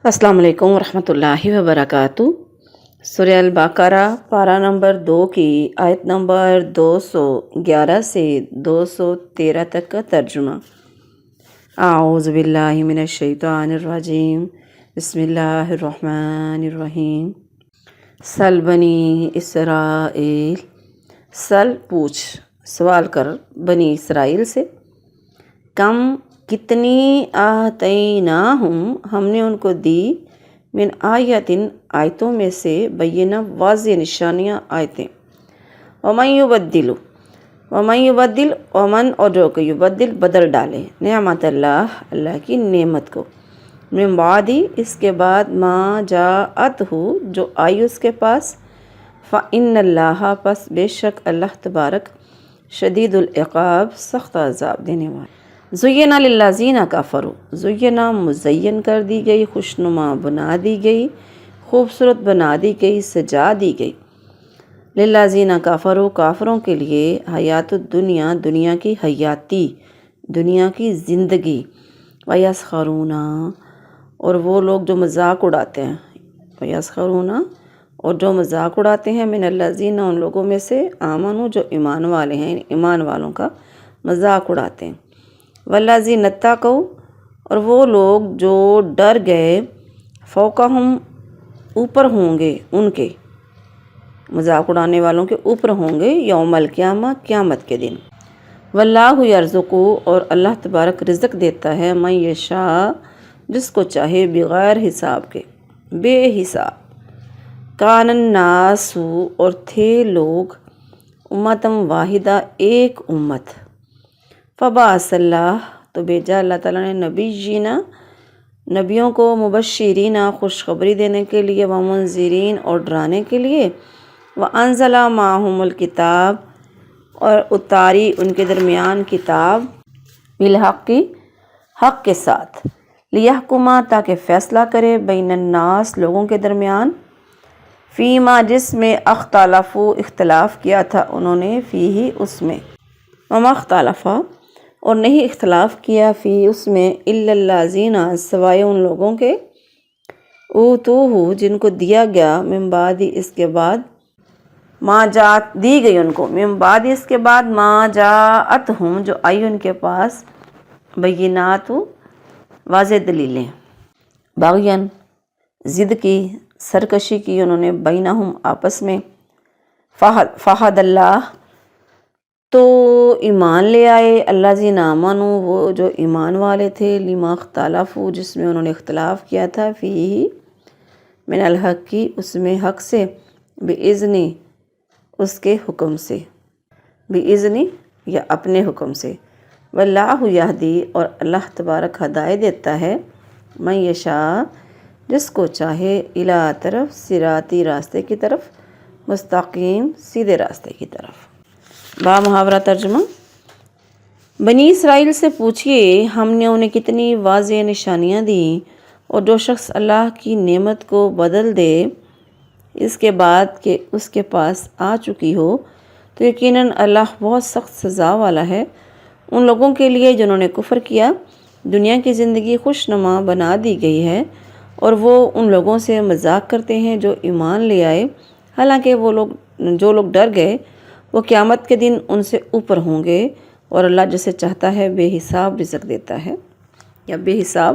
السلام علیکم ورحمۃ اللہ وبرکاتہ۔ سورہ البقرہ پارہ نمبر 2 کی آیت نمبر 211 سے 213 تک کا ترجمہ۔ اعوذ باللہ من الشیطان الرجیم، بسم اللہ الرحمن الرحیم۔ سل بنی اسرائیل، سل پوچھ، سوال کر بنی اسرائیل سے، کم کتنی آتیناہم ہم نے ان کو دی، من آیتن آیتوں میں سے، بینہ واضح نشانیاں آیتیں، ومن یبدل اور جو کہ یبدل بدل ڈالے، نعمت اللہ اللہ کی نعمت کو، من بعدی اس کے بعد، ما جاءتہ جو آئی اس کے پاس، فإن اللہ پس بے شک اللہ تبارک، شدید العقاب سخت عذاب دینے والا۔ زینا للذین کفروا، زینا مزین کر دی گئی، خوشنما بنا دی گئی، خوبصورت بنا دی گئی، سجا دی گئی، للذین کفروا کافروں کے لیے، حیات الدنیا دنیا کی حیاتی، دنیا کی زندگی، ویسخرون اور وہ لوگ جو مذاق اڑاتے ہیں، ویسخرون اور جو مذاق اڑاتے ہیں، من الذین ان لوگوں میں سے، آمنوا جو ایمان والے ہیں، ایمان والوں کا مذاق اڑاتے ہیں، والذین اتقوا اور وہ لوگ جو ڈر گئے، فوقہم اوپر ہوں گے ان کے، مذاق اڑانے والوں کے اوپر ہوں گے، یوم القیامہ قیامت کے دن، واللہ یرزق اور اللہ تبارک رزق دیتا ہے، من یشاء جس کو چاہے، بغیر حساب کے، بے حساب، کان الناس اور تھے لوگ، امتم واحدہ ایک امت، فبعث اللہ تو بھیجا اللہ تعالیٰ نے، نبینا نبیوں کو، مبشرین خوشخبری دینے کے لیے، ومنذرین اور ڈرانے کے لیے، وانزل معہم الکتاب اور اتاری ان کے درمیان کتاب، بالحق حق کے ساتھ، لیحکما تاکہ فیصلہ کرے، بین الناس لوگوں کے درمیان، فیما جس میں، اختلفوا اختلاف کیا تھا انہوں نے، فیہ اس میں، وما اختلفا اور نہیں اختلاف کیا، فی اس میں، الا الذین سوائے ان لوگوں کے، اوتوہ جن کو دیا گیا، من بعد اس کے بعد، ما جاءت دی گئی ان کو، من بعد اس کے بعد، ما جاءتہم جو آئی ان کے پاس، بینات واضح دلیلیں، باغین ضد کی، سرکشی کی انہوں نے، بینہم آپس میں، فہد اللہ تو ایمان لے آئے، الذین آمنوا وہ جو ایمان والے تھے، لما اختلفوا جس میں انہوں نے اختلاف کیا تھا، فیہ من الحق کی اس میں حق سے، بإذنی اس کے حکم سے، بإذنی یا اپنے حکم سے، واللہ یہدی اور اللہ تبارک ہدایت دیتا ہے، من یشاء جس کو چاہے، الی طرف، صراطی راستے کی طرف، مستقیم سیدھے راستے کی طرف۔ با محاورہ ترجمہ۔ بنی اسرائیل سے پوچھئے ہم نے انہیں کتنی واضح نشانیاں دیں، اور جو شخص اللہ کی نعمت کو بدل دے اس کے بعد کہ اس کے پاس آ چکی ہو، تو یقیناً اللہ بہت سخت سزا والا ہے ان لوگوں کے لیے جنہوں نے کفر کیا۔ دنیا کی زندگی خوشنما بنا دی گئی ہے، اور وہ ان لوگوں سے مذاق کرتے ہیں جو ایمان لے آئے، حالانکہ وہ لوگ جو لوگ ڈر گئے وہ قیامت کے دن ان سے اوپر ہوں گے، اور اللہ جسے چاہتا ہے بے حساب رزق دیتا ہے، یا بے حساب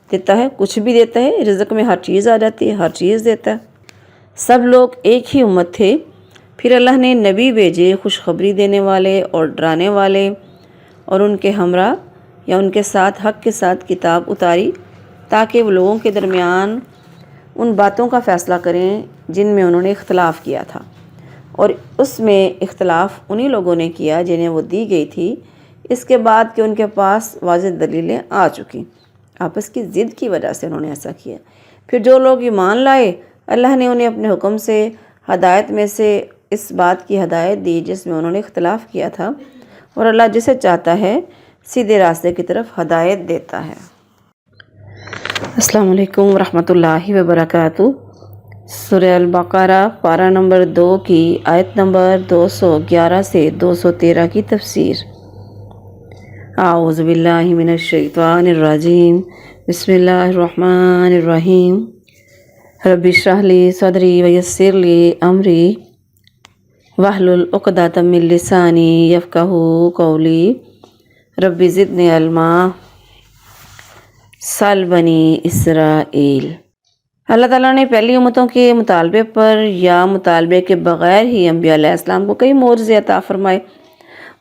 دیتا ہے، کچھ بھی دیتا ہے، رزق میں ہر چیز آ جاتی ہے، ہر چیز دیتا ہے۔ سب لوگ ایک ہی امت تھے، پھر اللہ نے نبی بھیجے، خوشخبری دینے والے اور ڈرانے والے، اور ان کے ہمراہ یا ان کے ساتھ حق کے ساتھ کتاب اتاری، تاکہ وہ لوگوں کے درمیان ان باتوں کا فیصلہ کریں جن میں انہوں نے اختلاف کیا تھا، اور اس میں اختلاف انہی لوگوں نے کیا جنہیں وہ دی گئی تھی، اس کے بعد کہ ان کے پاس واضح دلیلیں آ چکی، آپس کی ضد کی وجہ سے انہوں نے ایسا کیا۔ پھر جو لوگ ایمان لائے، اللہ نے انہیں اپنے حکم سے، ہدایت میں سے اس بات کی ہدایت دی جس میں انہوں نے اختلاف کیا تھا، اور اللہ جسے چاہتا ہے سیدھے راستے کی طرف ہدایت دیتا ہے۔ السلام علیکم ورحمۃ اللہ وبرکاتہ۔ سورہ البقرہ پارہ نمبر 2 کی آیت نمبر 211 سے 213 کی تفسیر۔ اعوذ باللہ من الشیطان الرجیم بسم اللہ الرحمن الرحیم رب اشرح لی صدری ویسر لی امری واحلل عقدۃ من لسانی یفقہوا قولی رب زدنی علما سل بنی اسرائیل۔ اللہ تعالیٰ نے پہلی امتوں کے مطالبے پر یا مطالبے کے بغیر ہی انبیاء علیہ السلام کو کئی معجزے عطا فرمائے،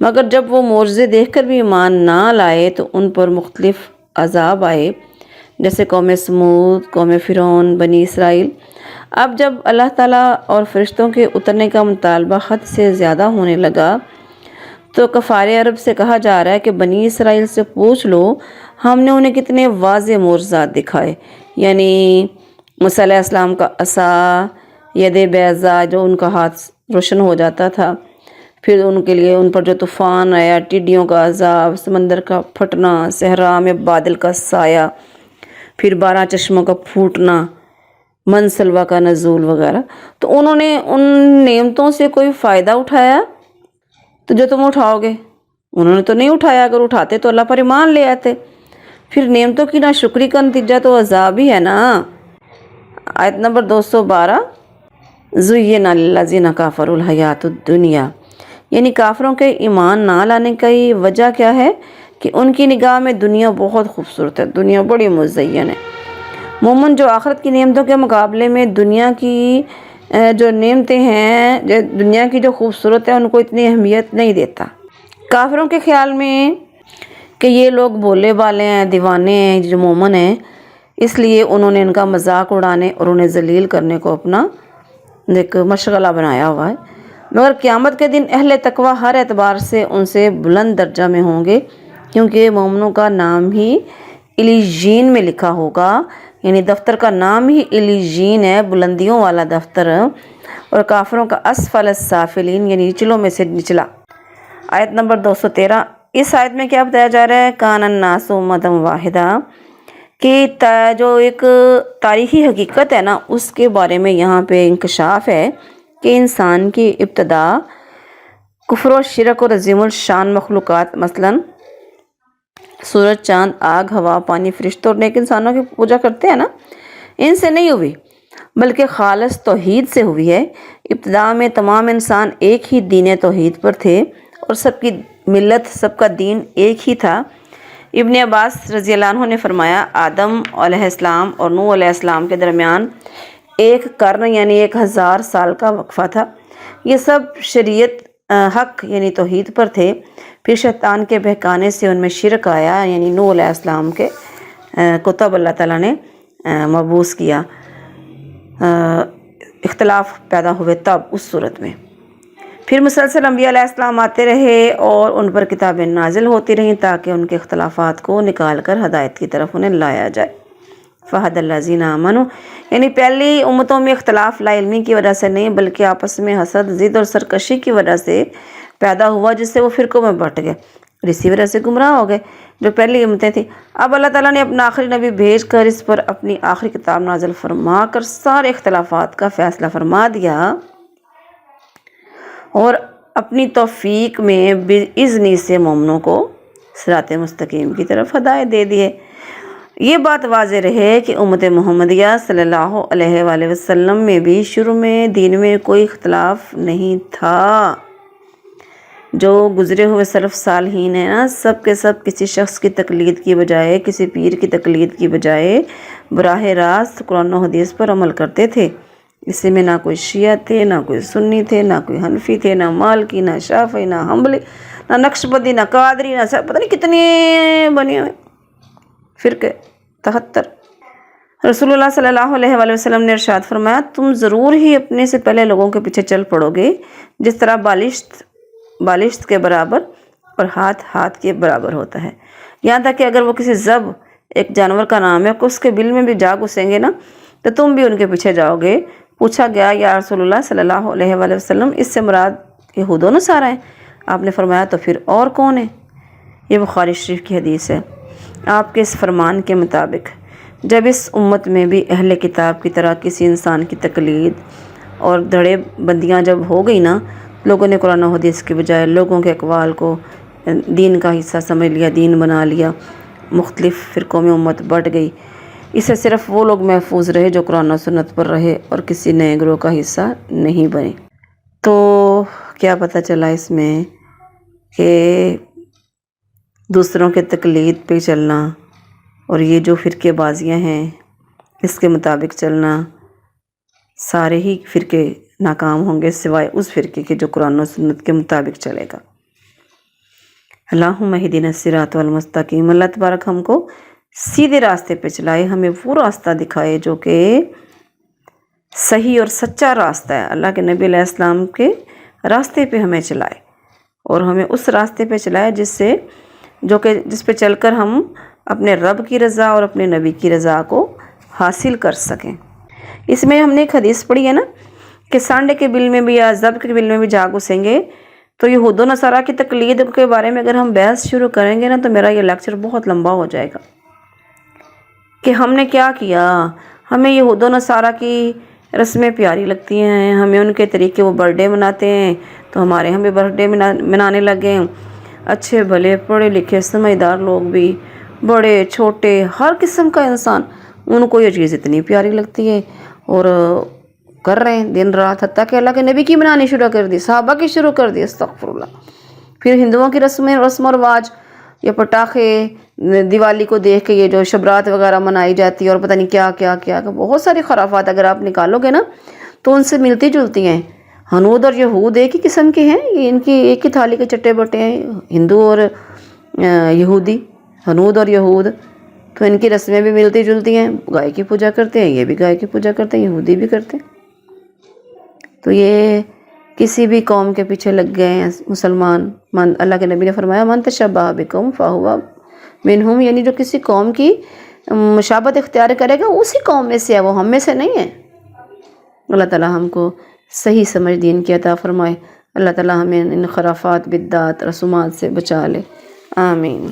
مگر جب وہ معجزے دیکھ کر بھی ایمان نہ لائے تو ان پر مختلف عذاب آئے، جیسے قوم سمود، قوم فرعون، بنی اسرائیل۔ اب جب اللہ تعالیٰ اور فرشتوں کے اترنے کا مطالبہ حد سے زیادہ ہونے لگا تو کفار عرب سے کہا جا رہا ہے کہ بنی اسرائیل سے پوچھ لو ہم نے انہیں کتنے واضح معجزات دکھائے، یعنی موسیٰ علیہ السلام کا عصا، ید بیضاء جو ان کا ہاتھ روشن ہو جاتا تھا، پھر ان کے لیے ان پر جو طوفان آیا، ٹڈیوں کا عذاب، سمندر کا پھٹنا، صحرا میں بادل کا سایہ، پھر 12 چشموں کا پھوٹنا، منسلوا کا نزول وغیرہ۔ تو انہوں نے ان نعمتوں سے کوئی فائدہ اٹھایا تو جو تم اٹھاؤ گے؟ انہوں نے تو نہیں اٹھایا، اگر اٹھاتے تو اللہ پر ایمان لے آتے۔ پھر نعمتوں کی ناشکری کا نتیجہ تو عذاب ہی ہے نا۔ آیت نمبر 212، زُیِّنَ لِلَّذِینَ کَفَرُوا الْحَیَاةُ الدُّنْیَا، یعنی کافروں کے ایمان نہ لانے کی وجہ کیا ہے کہ ان کی نگاہ میں دنیا بہت خوبصورت ہے، دنیا بڑی مزین ہے۔ مومن جو آخرت کی نعمتوں کے مقابلے میں دنیا کی جو نعمتیں ہیں، دنیا کی جو خوبصورت ہے، ان کو اتنی اہمیت نہیں دیتا۔ کافروں کے خیال میں کہ یہ لوگ بولے والے ہیں، دیوانے ہیں جو مومن ہیں، اس لیے انہوں نے ان کا مذاق اڑانے اور انہیں ذلیل کرنے کو اپنا ایک مشغلہ بنایا ہوا ہے۔ مگر قیامت کے دن اہل تقویٰ ہر اعتبار سے ان سے بلند درجہ میں ہوں گے، کیونکہ مومنوں کا نام ہی علیین میں لکھا ہوگا، یعنی دفتر کا نام ہی علیین ہے، بلندیوں والا دفتر، اور کافروں کا اسفل السافلین یعنی نچلوں میں سے نچلا۔ آیت نمبر 213، اس آیت میں کیا بتایا جا رہا ہے؟ کان الناس امۃ واحدہ، کہ جو ایک تاریخی حقیقت ہے نا، اس کے بارے میں یہاں پہ انکشاف ہے کہ انسان کی ابتدا کفر و شرک اور عظیم الشان مخلوقات مثلاً سورج، چاند، آگ، ہوا، پانی، فرشتوں اور نیک انسانوں کی پوجا کرتے ہیں نا، ان سے نہیں ہوئی بلکہ خالص توحید سے ہوئی ہے۔ ابتدا میں تمام انسان ایک ہی دین توحید پر تھے اور سب کی ملت، سب کا دین ایک ہی تھا۔ ابن عباس رضی اللہ عنہ نے فرمایا، آدم علیہ السلام اور نوح علیہ السلام کے درمیان ایک قرن یعنی 1000 سال کا وقفہ تھا۔ یہ سب شریعت حق یعنی توحید پر تھے، پھر شیطان کے بہکانے سے ان میں شرک آیا، یعنی نوح علیہ السلام کے کو تب اللہ تعالیٰ نے مبعوث کیا، اختلاف پیدا ہوئے تب اس صورت میں۔ پھر مسلسل انبیاء علیہ السلام آتے رہے اور ان پر کتابیں نازل ہوتی رہیں تاکہ ان کے اختلافات کو نکال کر ہدایت کی طرف انہیں لایا جائے۔ فہد الذین آمنوا، یعنی پہلی امتوں میں اختلاف لا علمی کی وجہ سے نہیں بلکہ آپس میں حسد، ضد اور سرکشی کی وجہ سے پیدا ہوا، جس سے وہ فرقوں میں بٹ گئے اور اسی وجہ سے گمراہ ہو گئے جو پہلی امتیں تھیں۔ اب اللہ تعالیٰ نے اپنا آخری نبی بھیج کر اس پر اپنی آخری کتاب نازل فرما کر سارے اختلافات کا فیصلہ فرما دیا اور اپنی توفیق میں باذنی سے مومنوں کو صراط مستقیم کی طرف ہدایت دے دی ہے۔ یہ بات واضح رہے کہ امت محمدیہ صلی اللہ علیہ وآلہ وسلم میں بھی شروع میں دین میں کوئی اختلاف نہیں تھا۔ جو گزرے ہوئے سلف صالحین ہیں نا، سب کے سب کسی شخص کی تقلید کی بجائے، کسی پیر کی تقلید کی بجائے براہ راست قرآن و حدیث پر عمل کرتے تھے۔ اس میں نہ کوئی شیعہ تھے، نہ کوئی سنی تھے، نہ کوئی حنفی تھے، نہ مالکی، نہ شافعی، نہ حنبلی، نہ نقشبندی، نہ قادری، نہ پتہ نہیں کتنے بنے ہوئے فرقے، 73۔ رسول اللہ صلی اللہ علیہ وآلہ وسلم نے ارشاد فرمایا، تم ضرور ہی اپنے سے پہلے لوگوں کے پیچھے چل پڑو گے، جس طرح بالشت کے برابر اور ہاتھ کے برابر ہوتا ہے۔ یہاں تک کہ اگر وہ کسی ضب ایک جانور کا نام ہے، اس کے بل میں بھی جا گھسیں گے نا تو تم بھی ان کے پیچھے جاؤ گے۔ پوچھا گیا، یا رسول اللہ صلی اللہ علیہ وآلہ وسلم، اس سے مراد یہود و نصارہ ہیں؟ آپ نے فرمایا، تو پھر اور کون ہے؟ یہ بخاری شریف کی حدیث ہے۔ آپ کے اس فرمان کے مطابق جب اس امت میں بھی اہل کتاب کی طرح کسی انسان کی تقلید اور دھڑے بندیاں جب ہو گئی نا، لوگوں نے قرآن و حدیث کے بجائے لوگوں کے اقوال کو دین کا حصہ سمجھ لیا، دین بنا لیا، مختلف فرقوں میں امت بٹ گئی۔ اس سے صرف وہ لوگ محفوظ رہے جو قرآن و سنت پر رہے اور کسی نئے گروہ کا حصہ نہیں بنے۔ تو کیا پتہ چلا اس میں کہ دوسروں کے تقلید پہ چلنا اور یہ جو فرقے بازیاں ہیں اس کے مطابق چلنا، سارے ہی فرقے ناکام ہوں گے سوائے اس فرقے کے جو قرآن و سنت کے مطابق چلے گا۔ اللہم اہدنا الصراط المستقیم، اللہ تبارک ہم کو سیدھے راستے پہ چلائے، ہمیں وہ راستہ دکھائے جو کہ صحیح اور سچا راستہ ہے، اللہ کے نبی علیہ السلام کے راستے پہ ہمیں چلائے، اور ہمیں اس راستے پہ چلائے جس پہ چل کر ہم اپنے رب کی رضا اور اپنے نبی کی رضا کو حاصل کر سکیں۔ اس میں ہم نے ایک حدیث پڑھی ہے نا کہ سانڈے کے بل میں بھی یا ذبح کے بل میں بھی جا گھسیں گے، تو یہود و نصارہ کی تقلید کے بارے میں اگر ہم بحث شروع کریں گے نا تو میرا یہ لیکچر بہت لمبا ہو جائے گا کہ ہم نے کیا کیا۔ ہمیں یہود و نصارہ کی رسمیں پیاری لگتی ہیں، ہمیں ان کے طریقے، وہ برتھ ڈے مناتے ہیں تو ہمارے ہم بھی برتھ ڈے منانے لگے۔ اچھے بھلے پڑھے لکھے سمجھدار لوگ بھی، بڑے چھوٹے ہر قسم کا انسان، ان کو یہ چیز اتنی پیاری لگتی ہے اور کر رہے ہیں دن رات، حتیٰ کہ اللہ کے نبی کی منانی شروع کر دی، صحابہ کی شروع کر دی، استغفر اللہ۔ پھر ہندوؤں کی رسم و رواج، یہ پٹاخے، دیوالی کو دیکھ کے یہ جو شبرات وغیرہ منائی جاتی ہے اور پتہ نہیں کیا کیا کیا، بہت ساری خرافات اگر آپ نکالو گے نا تو ان سے ملتی جلتی ہیں۔ ہنود اور یہود ایک ہی قسم کے ہیں، یہ ان کی ایک ہی تھالی کے چٹے بٹے ہیں، ہندو اور یہودی، ہنود اور یہود، تو ان کی رسمیں بھی ملتی جلتی ہیں، گائے کی پوجا کرتے ہیں، یہ بھی گائے کی پوجا کرتے ہیں، یہودی بھی کرتے ہیں۔ تو یہ کسی بھی قوم کے پیچھے لگ گئے ہیں مسلمان، اللہ کے نبی نے فرمایا من تشبہ بقوم فہو منہم، یعنی جو کسی قوم کی مشابہت اختیار کرے گا اسی قوم میں سے ہے، وہ ہم میں سے نہیں ہے۔ اللہ تعالیٰ ہم کو صحیح سمجھ دین کی عطا فرمائے، اللہ تعالیٰ ہمیں ان خرافات، بدعات، رسومات سے بچا لے، آمین۔